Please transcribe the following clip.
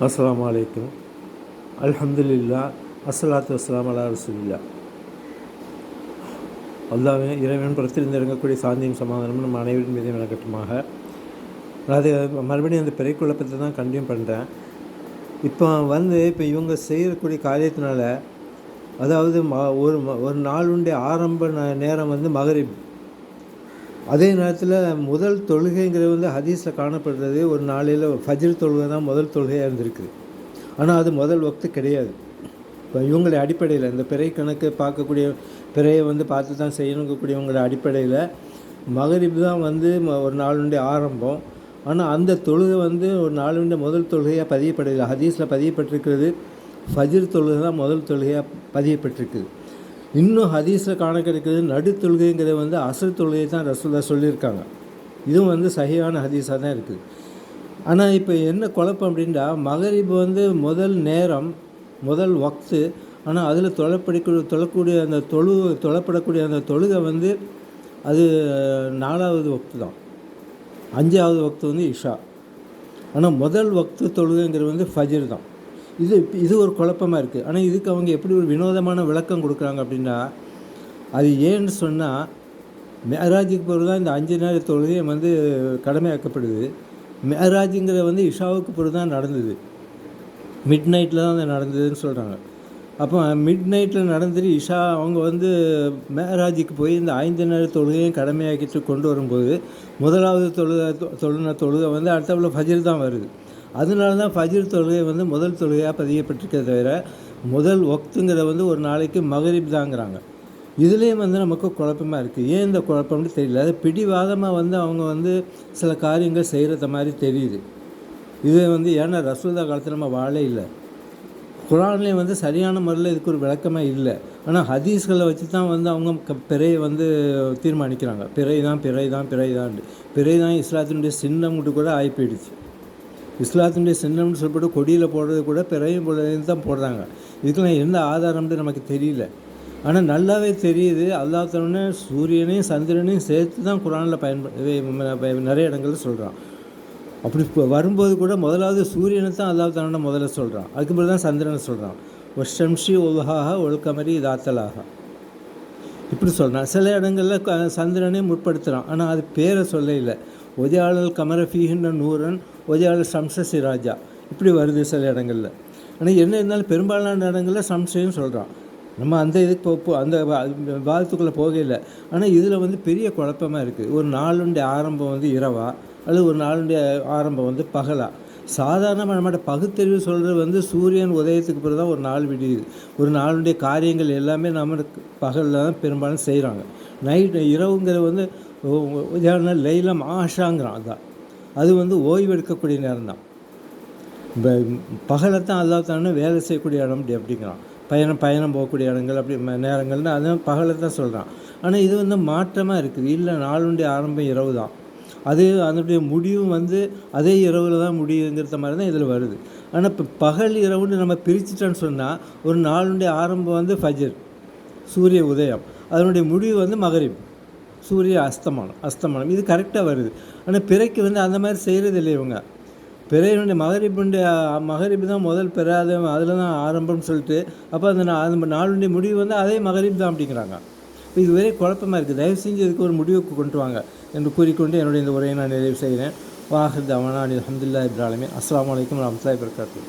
அஸ்ஸலாமு அலைக்கும். அல்ஹம்துலில்லா, அஸ்ஸலாத்து வஸ்ஸலாம் அலா ரசூலில்லா. அல்லாஹ்வே இறைவன் புறத்திலிருந்து இறங்கக்கூடிய சாந்தியும் சமாதானமும் நம்ம அனைவரின் மீதும் இறங்கட்டுமாக. அது மறுபடியும் அந்த பிறை குழப்பத்தை தான் கண்டினியூ பண்ணுறேன். இப்போ இவங்க செய்யக்கூடிய காரியத்தினால, அதாவது ஒரு நாளுடைய ஆரம்ப நேரம் மகரிப். அதே நேரத்தில் முதல் தொழுகைங்கிறது ஹதீஸில் காணப்படுறது ஒரு நாளையில் ஃபஜ்ர் தொழுகை தான் முதல் தொழுகையாக இருந்திருக்கு. ஆனால் அது முதல் வக்து கிடையாது. இப்போ இவங்களுடைய அடிப்படையில் இந்த பிறை கணக்கு பார்க்கக்கூடிய பிறையை பார்த்து தான் செய்யணுங்கக்கூடியவங்களுடைய அடிப்படையில் மகரிப் தான் ஒரு நாளுடைய ஆரம்பம். ஆனால் அந்த தொழுகை ஒரு நாளுடைய முதல் தொழுகையாக பதியப்படவில்லை. ஹதீஸில் பதியப்பட்டிருக்கிறது ஃபஜ்ர் தொழுகை தான் முதல் தொழுகையாக பதியப்பட்டிருக்குது. இன்னும் ஹதீஸில் காண கிடைக்கிறது நடு தொழுகைங்கிறது அசர் தொழுகை தான் ரசூலுல்லாஹ் சொல்லியிருக்காங்க. இதுவும் சஹீஹான ஹதீஸாக தான் இருக்குது. ஆனால் இப்போ என்ன குழப்பம் அப்படின்னா, மகரிப் முதல் நேரம் முதல் வக்து. ஆனால் அதில் தொழக்கூடிய அந்த தொழப்படக்கூடிய அந்த தொழுகை அது 4வது வக்து தான். 5வது வக்து இஷா. ஆனால் முதல் வக்து தொழுகைங்கிறது ஃபஜ்ர் தான். இது ஒரு குழப்பமாக இருக்குது. ஆனால் இதுக்கு அவங்க எப்படி ஒரு வினோதமான விளக்கம் கொடுக்குறாங்க அப்படின்னா, அது ஏன்னு சொன்னால், மேராஜுக்கு பிறகு தான் இந்த 5 நேர தொழுகை கடமையாக்கப்படுது. மேராஜுங்கிற இஷாவுக்கு பிறகு தான் நடந்தது. மிட் நைட்டில் தான் அது நடந்ததுன்னு சொல்கிறாங்க. அப்போ மிட் நைட்டில் நடந்துட்டு இஷா அவங்க மேராஜுக்கு போய் இந்த 5 நேர தொழுகையும் கடமையாக்கிட்டு கொண்டு வரும்போது முதலாவது தொழுகை அடுத்தபோல் ஃபஜ்ர் தான் வருது. அதனால தான் ஃபஜ்ர் தொழுகை முதல் தொழுகையாக பதியப்பட்டிருக்கிறத தவிர முதல் வக்துங்கிற ஒரு நாளைக்கு மகரிப் தாங்கிறாங்க. இதுலேயும் நமக்கு குழப்பமாக இருக்குது. ஏன் இந்த குழப்பம்னு தெரியல. அது பிடிவாதமாக அவங்க சில காரியங்கள் செய்கிறத மாதிரி தெரியுது. இது ஏன்னா ரசூலுல்லாஹ் காலத்தில் நம்ம வாழே இல்லை. குர்ஆன்லேயும் சரியான முறையில் இதுக்கு ஒரு விளக்கமாக இல்லை. ஆனால் ஹதீஸ்களை வச்சு தான் அவங்க பிறையை தீர்மானிக்கிறாங்க. பிறை தான் இஸ்லாத்தினுடைய சின்னம்ட்டு கூட ஆகி போயிடுச்சு. இஸ்லாத்தினுடைய சின்னம்னு சொல்லப்பட்டு கொடியில் போடுறது கூட பிறையும் தான் போடுறாங்க. இதுக்கெல்லாம் எந்த ஆதாரம்னு நமக்கு தெரியல. ஆனால் நல்லாவே தெரியுது. அல்லாஹ் தஆலா சூரியனையும் சந்திரனையும் சேர்த்து தான் குர்ஆனில் நிறைய இடங்களில் சொல்கிறான். அப்படி வரும்போது கூட முதலாவது சூரியனை தான் அல்லாஹ் தஆலா முதல்ல சொல்கிறான். அதுக்கு பிறகு தான் சந்திரனை சொல்கிறான். வஷம்ஷி ஒல்ஹாஹா ஒல் கமரி இதாத்தலாஹா இப்படி சொல்கிறான். சில இடங்களில் சந்திரனே முற்படுத்துகிறான். ஆனால் அது பேரை சொல்ல இல்லை. ஒஜாலல் கமர ஃபீஹின்ன நூரன் ஒஜாலல் சம்ச சிராஜா இப்படி வருது சில இடங்களில். ஆனால் என்ன இருந்தாலும் பெரும்பாலான இடங்களில் சம்சையும் சொல்கிறான். நம்ம அந்த இதுக்கு அந்த வாதத்துக்குள்ளே போகலை. ஆனால் இதில் பெரிய குழப்பமாக இருக்குது. ஒரு நாளுடைய ஆரம்பம் இரவா அல்லது ஒரு நாளுடைய ஆரம்பம் பகலா? சாதாரணமாக நம்மகிட்ட பகுத்தறிவு சொல்கிறது சூரியன் உதயத்துக்கு பிறகு தான் ஒரு நாள் விடியுது. ஒரு நாளுடைய காரியங்கள் எல்லாமே நம்ம பகலில் தான் பெரும்பாலும் செய்கிறாங்க. இரவுங்கிற லைலம் ஆஷாங்கிறான். அதான் அது ஓய்வு எடுக்கக்கூடிய நேரம் தான். இப்போ பகலை தான் அல்லாஹ் தஆலா வேலை செய்யக்கூடிய இடம் அப்படிங்கிறான். பயணம் போகக்கூடிய இடங்கள் அப்படி நேரங்கள்னு அதான் பகலை தான் சொல்கிறான். ஆனால் இது மாற்றமாக இருக்குது. இல்லை, நாளுடைய ஆரம்பம் இரவு தான். அதனுடைய முடிவும் அதே இரவில் தான் முடியுங்கிறத மாதிரி தான் இதில் வருது. ஆனால் இப்போ பகல் இரவுன்னு நம்ம பிரிச்சுட்டோன்னு சொன்னால் ஒரு நாளுடைய ஆரம்பம் ஃபஜ்ர் சூரிய உதயம், அதனுடைய முடிவு மகரிப் சூரிய அஸ்தமானம் இது கரெக்டாக வருது. ஆனால் பிறைக்கு அந்த மாதிரி செய்கிறது இல்லை இவங்க. பிறையினுடைய மகரிப் தான் முதல் பிறை, அதில் தான் ஆரம்பம்னு சொல்லிட்டு அப்போ அந்த நாளுடைய முடிவு அதே மகரிப் தான் அப்படிங்கிறாங்க. இது ஒரே குழப்பமாக இருக்குது. தயவு செஞ்சு இதுக்கு ஒரு முடிவுக்கு கொண்டு வாங்க என்று கூறிக்கொண்டு என்னுடைய இந்த உரையை நான் நிறைவு செய்கிறேன். வாஹிர் தவானா அல்ஹம்துலில்லாஹி ரப்பில் ஆலமீன். அஸ்ஸலாமு அலைக்கும் வரஹ்மத்துல்லாஹி வபரகாத்துஹு.